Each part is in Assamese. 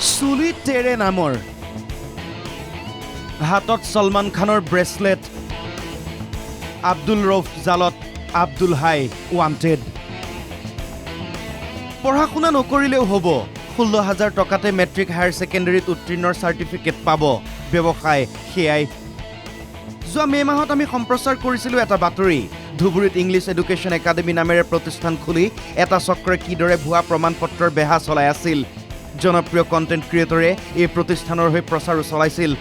চুলি তেৰে নামৰ হাতত সলমান খানৰ ব্ৰেচলেট আব্দুল ৰৌফ জালত আব্দুল হাই ৱান্টেড পঢ়া শুনা নকৰিলেও হ'ব 16,000 টকাতে মেট্ৰিক হায়াৰ ছেকেণ্ডেৰীত উত্তীৰ্ণৰ চাৰ্টিফিকেট পাব ব্যৱসায় সেয়াই যোৱা মে মাহত আমি সম্প্ৰচাৰ কৰিছিলোঁ এটা বাতৰি ধুবুৰীত ইংলিছ এডুকেশ্যন একাডেমী নামেৰে প্ৰতিষ্ঠান খুলি এটা চক্ৰই কিদৰে ভুৱা প্ৰমাণপত্ৰৰ বেহা চলাই আছিল জনপ্ৰিয় কণ্টেণ্ট ক্ৰিয়েটৰে এই প্ৰতিষ্ঠানৰ হৈ প্ৰচাৰো চলাইছিল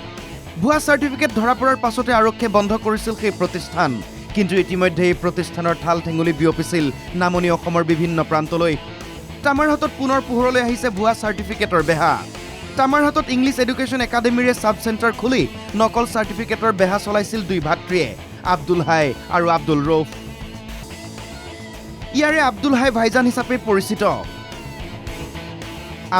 ভুৱা চাৰ্টিফিকেট ধৰা পৰাৰ পাছতে আৰক্ষীয়ে বন্ধ কৰিছিল সেই প্ৰতিষ্ঠান কিন্তু ইতিমধ্যে এই প্ৰতিষ্ঠানৰ ঠাল ঠেঙুলি বিয়পিছিল নামনি অসমৰ বিভিন্ন প্ৰান্তলৈ তামাৰহাটত পুনৰ পোহৰলৈ আহিছে ভুৱা চাৰ্টিফিকেটৰ বেহা তামাৰহাটত ইংলিছ এডুকেশ্যন একাডেমীৰে সাব চেণ্টাৰ খুলি নকল চাৰ্টিফিকেটৰ বেহা চলাইছিল দুই ভাতৃয়ে আব্দুল হাই আৰু আব্দুল ৰৌফ ইয়াৰে আব্দুল হাই ভাইজান হিচাপে পৰিচিত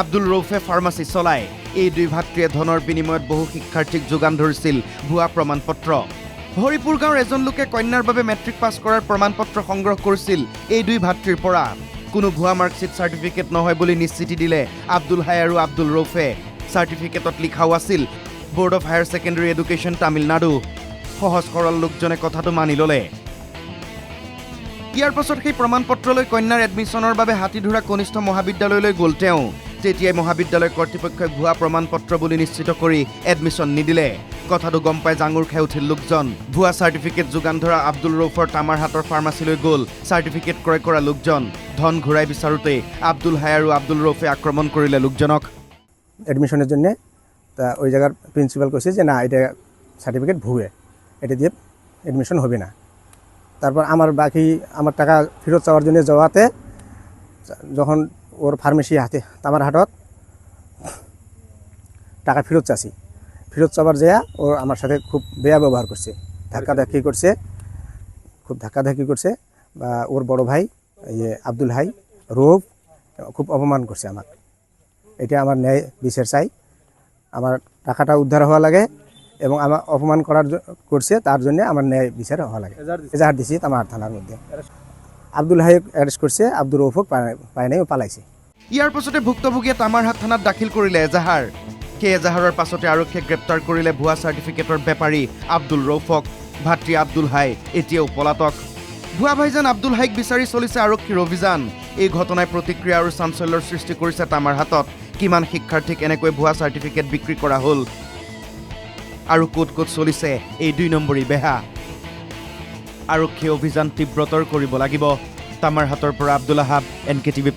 আব্দুল ৰৌফে ফাৰ্মাচী চলায় এই দুই ভাতৃয়ে ধনৰ বিনিময়ত বহু শিক্ষাৰ্থীক যোগান ধৰিছিল ভুৱা প্ৰমাণপত্ৰ হৰিপুৰ গাঁৱৰ এজন লোকে কন্যাৰ বাবে মেট্ৰিক পাছ কৰাৰ প্ৰমাণপত্ৰ সংগ্ৰহ কৰিছিল এই দুই ভাতৃৰ পৰা কোনো ভুৱা মাৰ্কশ্বিট চাৰ্টিফিকেট নহয় বুলি নিশ্চিতি দিলে আব্দুল হাই আৰু আব্দুল ৰৌফে চাৰ্টিফিকেটত লিখাও আছিল board of higher secondary education Tamil Nadu সহজ সৰল লোকজনে কথাটো মানি ল'লে ইয়াৰ পাছত সেই প্ৰমাণপত্ৰলৈ কন্যাৰ এডমিশ্যনৰ বাবে হাতীধৰা কনিষ্ঠ মহাবিদ্যালয়লৈ গ'ল তেওঁ তেতিয়াই মহাবিদ্যালয় কৰ্তৃপক্ষই ভুৱা প্ৰমাণপত্ৰ বুলি নিশ্চিত কৰি এডমিশ্যন নিদিলে কথাটো গম পাই জাঙুৰ খাই উঠিল লোকজন ভুৱা চাৰ্টিফিকেট যোগান ধৰা আব্দুল ৰৌফৰ তামাৰহাটৰ ফাৰ্মাচীলৈ গ'ল চাৰ্টিফিকেট ক্ৰয় কৰা লোকজন ধন ঘূৰাই বিচাৰোতে আব্দুল হাই আৰু আব্দুল ৰৌফে আক্ৰমণ কৰিলে লোকজনক এডমিশনের জন্য তা ওই জায়গার প্রিন্সিপাল কইছে যে না এটা সার্টিফিকেট ভুয়ে এটা দিয়ে এডমিশন হবে না তারপর আমার টাকা ফেরত চাওয়ার জন্য যাওয়াতে যখন ওর ফার্মেসি হাতে তামারহাটত টাকা ফেরত চাষি ফেরত চাওয়ার যেয়া ও আমার সাথে খুব বেয়া ব্যবহার করছে ধাক্কাধাক্কি করছে বা ওর বড় ভাই ইয়ে আব্দুল হাই রৌফ খুব অপমান করছে আমাকে এটা আমার ন্যায় বিচার চাই আমার টাকাটা উদ্ধার হওয়া লাগে এবং আমার অপমান করছে তার জন্য আমার ন্যায় বিচার হওয়া লাগে এজাহার দিছি আমার থানার মধ্যে আব্দুল হাই অ্যারেস্ট করছে আব্দুল রৌফক পায় নাই ও পালাইছে ইয়াৰ পাছতে ভুক্তভোগীয়ে তামাৰহাট থানাত দাখিল কৰিলে এজাহাৰ সেই এজাহাৰৰ পাছতে আৰক্ষীয়ে গ্ৰেপ্তাৰ কৰিলে ভুৱা চাৰ্টিফিকেটৰ বেপাৰী আব্দুল ৰৌফক ভাতৃ আব্দুল হাই এতিয়াও পলাতক ভুৱা ভাইজান আব্দুল হাইক বিচাৰি চলিছে আৰক্ষীৰ অভিযান এই ঘটনাই প্ৰতিক্ৰিয়া আৰু চাঞ্চল্যৰ সৃষ্টি কৰিছে তামাৰহাটত কিমান শিক্ষাৰ্থীক এনেকৈ ভুৱা চাৰ্টিফিকেট বিক্ৰী কৰা হ'ল আৰু ক'ত ক'ত চলিছে এই 2 নম্বৰী বেহা আৰক্ষী অভিযান তীব্ৰতৰ কৰিব লাগিব তামাৰহাটৰ পৰা আব্দুল আহাব NKTV+